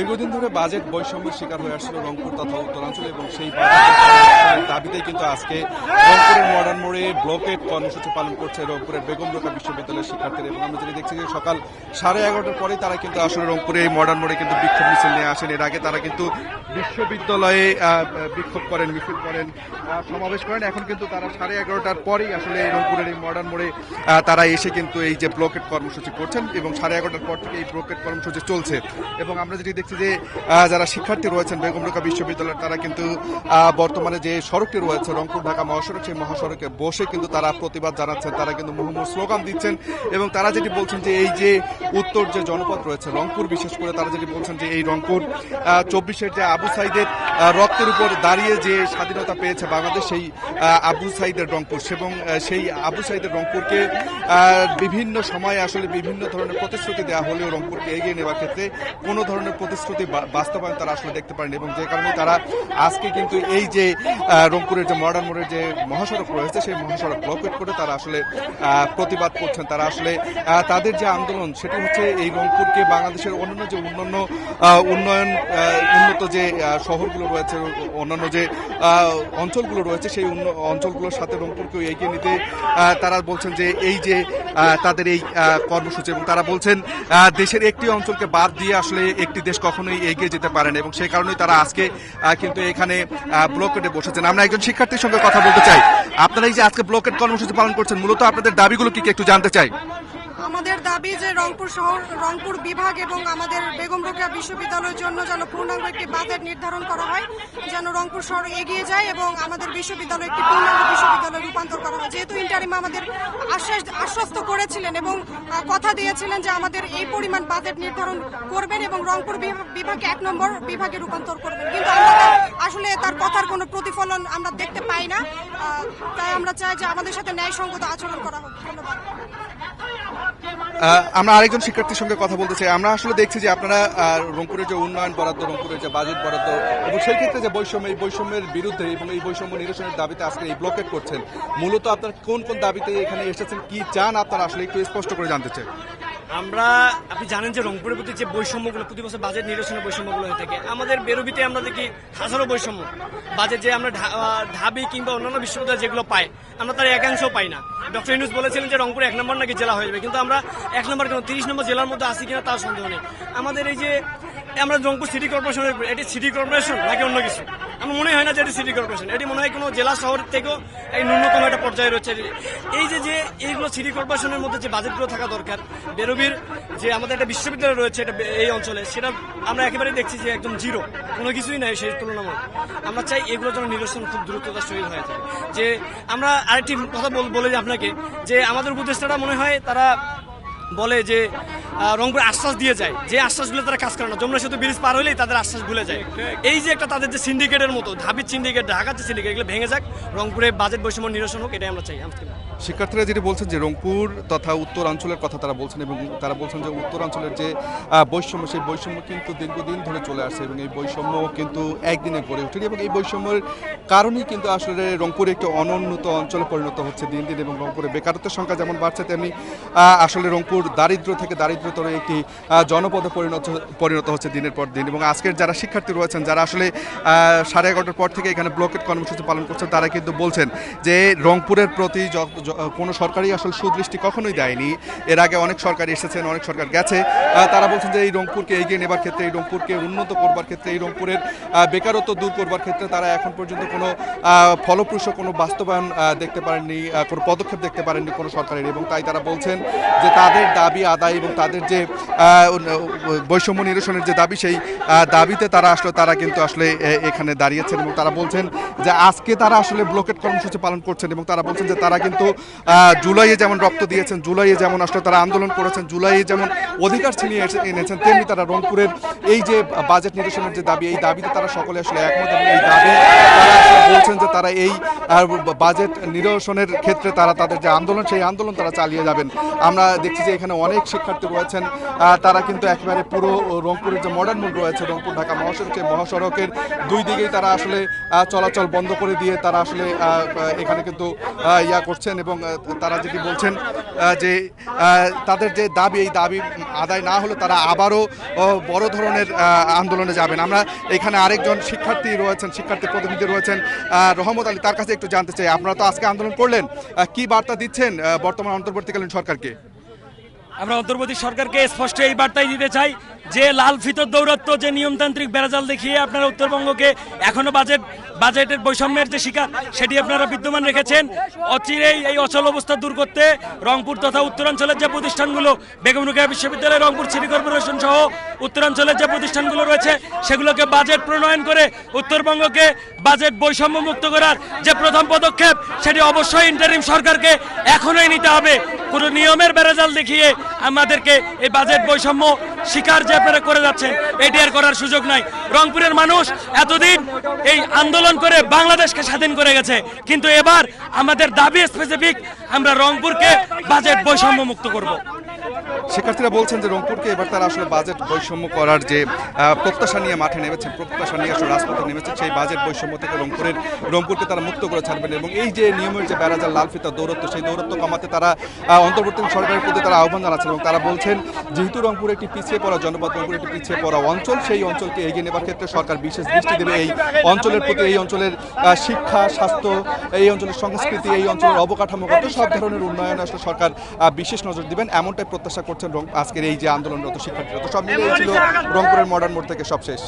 দীর্ঘদিন ধরে বাজেট বৈষম্যের শিকার হয়ে আসছিল রংপুর তথা উত্তরাঞ্চল এবং সেই বাজেটের দাবিতেই কিন্তু আজকে রংপুরের মডার্ন মোড়ে ব্লকেট কর্মসূচি পালন করছে রংপুরের বেগম রোকেয়া বিশ্ববিদ্যালয়ের শিক্ষার্থীরা। এবং আমরা যদি দেখছি যে সকাল 11:30টার পরেই তারা কিন্তু আসলে রংপুরে এই মডার্ন মোড়ে কিন্তু বিক্ষোভ মিছিল নিয়ে আসেন। এর আগে তারা কিন্তু বিশ্ববিদ্যালয়ে বিক্ষোভ করেন, মিছিল করেন, সমাবেশ করেন। এখন কিন্তু তারা 11:30টার পরেই আসলে এই রংপুরের এই মডার্ন মোড়ে তারা এসে কিন্তু এই যে ব্লকেট কর্মসূচি করছেন এবং 11:30টার পর থেকে এই ব্লকেট কর্মসূচি চলছে। এবং আমরা যেটি দেখছি যে যারা শিক্ষার্থী রয়েছেন বেগম রোকেয়া বিশ্ববিদ্যালয়ের তারা কিন্তু বর্তমানে যে সড়কটি রয়েছে রংপুর ঢাকা মহাসড়ক, সেই মহাসড়কে বসে কিন্তু তারা প্রতিবাদ জানাচ্ছেন, তারা কিন্তু মুহুর্মুহু স্লোগান দিচ্ছেন। এবং তারা যেটি বলছেন যে এই যে উত্তর যে জনপদ রয়েছে রংপুর, বিশেষ করে তারা যেটি বলছেন যে এই রংপুর 24-এর যে আবু সাইদের রক্তের উপর দাঁড়িয়ে যে স্বাধীনতা পেয়েছে বাংলাদেশ, সেই আবু সাইদের রংপুর এবং সেই আবু সাইদের রংপুরকে বিভিন্ন সময়ে আসলে বিভিন্ন ধরনের প্রতিশ্রুতি দেওয়া হলেও রংপুরকে এগিয়ে নেওয়ার ক্ষেত্রে কোনো ধরনের প্রতিশ্রুতি বাস্তবায়ন তারা আসলে দেখতে পারেন। এবং যে কারণে তারা আজকে কিন্তু এই যে রংপুরের যে মডার্ন মোড়ের যে মহাসড়ক রয়েছে সেই মহাসড়ক ব্লকেট করে তারা আসলে প্রতিবাদ করছেন। তারা আসলে তাদের যে আন্দোলন সেটি হচ্ছে এই রংপুরকে বাংলাদেশের অন্যান্য যে উন্নত যে শহরগুলো রয়েছে, অন্যান্য যে অঞ্চলগুলো রয়েছে সেই অঞ্চলগুলোর সাথে রংপুরকেও এগিয়ে নিতে তারা বলছেন যে এই যে তাদের এই কর্মসূচি। এবং তারা বলছেন দেশের একটি অঞ্চলকে বাদ দিয়ে আসলে একটি দেশ কখনোই এগিয়ে যেতে পারে না এবং সেই কারণেই তারা আজকে কিন্তু এখানে ব্লকেটে বসেছেন। আমরা একজন শিক্ষার্থীর সঙ্গে কথা বলতে চাই। আপনারা এই যে আজকে ব্লকেট কর্মসূচি পালন করছেন, মূলত আপনাদের দাবিগুলো কি একটু জানতে চাই। আমাদের দাবি যে রংপুর শহর, রংপুর বিভাগ এবং আমাদের বেগম রোকেয়া বিশ্ববিদ্যালয়ের জন্য যেন পূর্ণাঙ্গ একটি বাজেট নির্ধারণ করা হয়, যেন রংপুর শহর এগিয়ে যায় এবং আমাদের বিশ্ববিদ্যালয় একটি পূর্ণাঙ্গ বিশ্ববিদ্যালয়ে রূপান্তর করা হয়। যেহেতু ইন্টারিম আমাদের আশ্বস্ত করেছিলেন এবং কথা দিয়েছিলেন যে আমাদের এই পরিমাণ বাজেট নির্ধারণ করবেন এবং রংপুর বিভাগকে 1 নম্বর বিভাগে রূপান্তর করবেন, কিন্তু আমরা আসলে তার কথার কোনো প্রতিফলন আমরা দেখতে পাই না। তাই আমরা চাই যে আমাদের সাথে ন্যায়সঙ্গত আচরণ করা হোক। ধন্যবাদ। আমরা আরেকজন শিক্ষার্থীর সঙ্গে কথা বলতে চাই। আমরা আসলে দেখছি যে আপনারা রংপুরের যে উন্নয়ন বরাদ্দ, রংপুরের যে বাজেট বরাদ্দ এবং সেই ক্ষেত্রে যে বৈষম্য, এই বৈষম্যের বিরুদ্ধে এবং এই বৈষম্য নিরসনের দাবিতে আজকে এই ব্লকেট করছেন। মূলত আপনারা কোন কোন দাবিতে এখানে এসেছেন, কি চান আপনারা আসলে একটু স্পষ্ট করে জানতে চাই। আপনি জানেন যে রংপুরের প্রতি যে বৈষম্যগুলো প্রতি বছর বাজেট নিরসনের বৈষম্যগুলো হয়ে থাকে, আমাদের বেরোবিতে আমরা দেখি হাজারো বৈষম্য। বাজেট যে আমরা ঢাবি কিংবা অন্যান্য বিশ্ববিদ্যালয় যেগুলো পাই আমরা তার একাংশও পাই না। ডক্টর ইউনূস বলেছিলেন যে রংপুর 1 নম্বর নাকি জেলা হয়ে যাবে, কিন্তু আমরা 1 নম্বর কেন 30 নম্বর জেলার মধ্যে আসি কিনা তার সন্দেহ নেই। আমাদের এই যে আমরা রংপুর সিটি কর্পোরেশনের, এটি সিটি কর্পোরেশন নাকি অন্য কিছু, আমার মনে হয় না যে এটি সিটি কর্পোরেশন। এটি মনে হয় কোনো জেলা শহর থেকেও এই ন্যূনতম একটা পর্যায়ে রয়েছে। এই যে এইগুলো সিটি কর্পোরেশনের মধ্যে যে বাজেটগুলো থাকা দরকার, বেরোবির যে আমাদের একটা বিশ্ববিদ্যালয় রয়েছে এটা এই অঞ্চলে, সেটা আমরা একেবারে দেখছি যে একদম জিরো, কোনো কিছুই নাই সেই তুলনামূলক। আমরা চাই এগুলোর জন্য নিরসন খুব দ্রুততার সহিত হয়ে থাকে। যে আমরা আরেকটি কথা বলে যে আপনাকে যে আমাদের উপদেষ্টারা মনে হয় তারা বলে যে রংপুর আশ্বাস দিয়ে যায়, যে আশ্বাসগুলো তারা কাজ করে না। যমুনা সেতু ব্রিজ পার হলেই তাদের আশ্বাস ভুলে যায়। এই যে একটা তাদের যে সিন্ডিকেটের মতো ধাবির সিন্ডিকেট, ঢাকার যে সিন্ডিকেট, এগুলো ভেঙে যাক, রংপুরে বাজেট বৈষম্য নিরসন হোক, এটাই আমরা চাই। শিক্ষার্থীরা যেটি বলছেন যে রংপুর তথা উত্তরাঞ্চলের কথা তারা বলছেন এবং তারা বলছেন যে উত্তরাঞ্চলের যে বৈষম্য, সেই বৈষম্য কিন্তু দীর্ঘদিন ধরে চলে আসছে এবং এই বৈষম্য কিন্তু একদিনে গড়ে ওঠেনি এবং এই বৈষম্যের কারণেই কিন্তু আসলে রংপুর একটি অনুন্নত অঞ্চলে পরিণত হচ্ছে দিন দিন। এবং রংপুরে বেকারত্বের সংখ্যা যেমন বাড়ছে তেমনি আসলে রংপুর দারিদ্র্য থেকে দারিদ্রতর একটি জনপদে পরিণত হচ্ছে দিনের পর দিন। এবং আজকের যারা শিক্ষার্থী রয়েছেন, যারা আসলে 11:30টার পর থেকে এখানে ব্লকেট কর্মসূচি পালন করছেন, তারা কিন্তু বলছেন যে রংপুরের প্রতি কোনো সরকারই আসলে সুদৃষ্টি কখনোই দেয়নি। এর আগে অনেক সরকার এসেছেন, অনেক সরকার গেছে। তারা বলছেন যে এই রংপুরকে এগিয়ে নেবার ক্ষেত্রে, এই রংপুরকে উন্নত করবার ক্ষেত্রে, এই রংপুরের বেকারত্ব দূর করবার ক্ষেত্রে তারা এখন পর্যন্ত কোনো ফলপ্রসূ কোনো বাস্তবায়ন দেখতে পারেননি, কোনো পদক্ষেপ দেখতে পারেননি কোনো সরকারের। এবং তাই তারা বলছেন যে তাদের দাবি আদায় এবং তাদের যে বৈষম্য নিরসনের যে দাবি, সেই দাবিতে তারা কিন্তু আসলে এখানে দাঁড়িয়েছেন। এবং তারা বলছেন যে আজকে তারা আসলে ব্লকেট কর্মসূচি পালন করছেন এবং তারা বলছেন যে তারা কিন্তু জুলাইয়ে যেমন রক্ত দিয়েছেন, জুলাইয়ে যেমন আসলে তারা আন্দোলন করেছেন, জুলাইয়ে যেমন অধিকার ছিনিয়ে এনেছেন, তেমনি তারা রংপুরের এই যে বাজেট নিরসনের যে দাবি, এই দাবিতে তারা সকলে আসলে একমত। এবং এই দাবি তারা আসলে বলছেন যে তারা এই বাজেট নিরসনের ক্ষেত্রে তারা তাদের যে আন্দোলন, সেই আন্দোলন তারা চালিয়ে যাবেন। আমরা দেখছি যে এখানে অনেক শিক্ষার্থী রয়েছেন তারা কিন্তু একেবারে পুরো রংপুরের যে মডার্ন মোড় রয়েছে রংপুর ঢাকা মহাসড়কের দুই দিকেই তারা আসলে চলাচল বন্ধ করে দিয়ে তারা আসলে এখানে কিন্তু করছেন এবং তারা যেটি বলছেন যে তাদের যে দাবি এই দাবি আদায় না হলে তারা আবারও বড় ধরনের আন্দোলনে যাবেন। আমরা এখানে আরেকজন শিক্ষার্থী প্রতিনিধি রয়েছেন রহমত আলী, তার কাছে একটু জানতে চাই, আপনারা তো আজকে আন্দোলন করলেন, কি বার্তা দিচ্ছেন বর্তমান অন্তর্বর্তীকালীন সরকারকে? আমরা অন্তর্বর্তী সরকারকে স্পষ্ট এই বার্তাই দিতে চাই যে লাল ফিতর দৌরত্ব, যে নিয়মতান্ত্রিক বেড়াজাল দেখিয়ে আপনারা উত্তরবঙ্গকে এখনো বাজেটের বৈষম্যের যে শিকার সেটি আপনারা বিদ্যমান রেখেছেন। অচিরেই এই অচল অবস্থা দূর করতে রংপুর তথা উত্তরাঞ্চলের যে প্রতিষ্ঠানগুলো, বেগম রোকেয়া বিশ্ববিদ্যালয়, রংপুর সিটি কর্পোরেশন সহ উত্তরাঞ্চলের যে প্রতিষ্ঠানগুলো রয়েছে সেগুলোকে বাজেট প্রণয়ন করে উত্তরবঙ্গকে বাজেট বৈষম্য মুক্ত করার যে প্রথম পদক্ষেপ সেটি অবশ্যই ইন্টারিম সরকারকে এখনই নিতে হবে। কোনো নিয়মের বেড়াজাল দেখিয়ে আমাদেরকে এই বাজেট বৈষম্য শিকার যে আপনারা করে যাচ্ছেন এটি আর করার সুযোগ নাই। রংপুরের মানুষ এতদিন এই আন্দোলন করে বাংলাদেশকে স্বাধীন করে গেছে, কিন্তু এবার আমাদের দাবি স্পেসিফিক, আমরা রংপুরকে বাজেট বৈষম্য মুক্ত করব। শিক্ষার্থীরা বলছেন যে রংপুরকে এবার তারা আসলে বাজেট বৈষম্য করার যে প্রত্যাশা নিয়ে মাঠে নেমেছেন, প্রত্যাশা নিয়ে আসলে রাজপথে নেমেছেন, সেই বাজেট বৈষম্য থেকে রংপুরকে তারা মুক্ত করে ছাড়বেন এবং এই যে নিয়মের যে বেড়াজাল লাল ফিতার দৌরত্ব, সেই দৌরত্ব কমাতে তারা অন্তর্বর্তী সরকারের প্রতি তারা আহ্বান জানাচ্ছেন এবং তারা বলছেন যেহেতু রংপুর একটি পিছিয়ে পড়া জনপদ, রংপুর একটি পিছিয়ে পড়া অঞ্চল, সেই অঞ্চলকে এগিয়ে নেবার ক্ষেত্রে সরকার বিশেষ দৃষ্টি দেবে এই অঞ্চলের প্রতি। এই অঞ্চলের শিক্ষা, স্বাস্থ্য, এই অঞ্চলের সংস্কৃতি, এই অঞ্চলের অবকাঠামোগত সব ধরনের উন্নয়নে আসলে সরকার বিশেষ নজর দিবেন, এমনটাই প্রত্যাশা করছেন আজকের এই যে আন্দোলনরত শিক্ষার্থীরা। তো সব মিলিয়ে ছিল রংপুরের মডার্ন মোড় থেকে সবশেষ।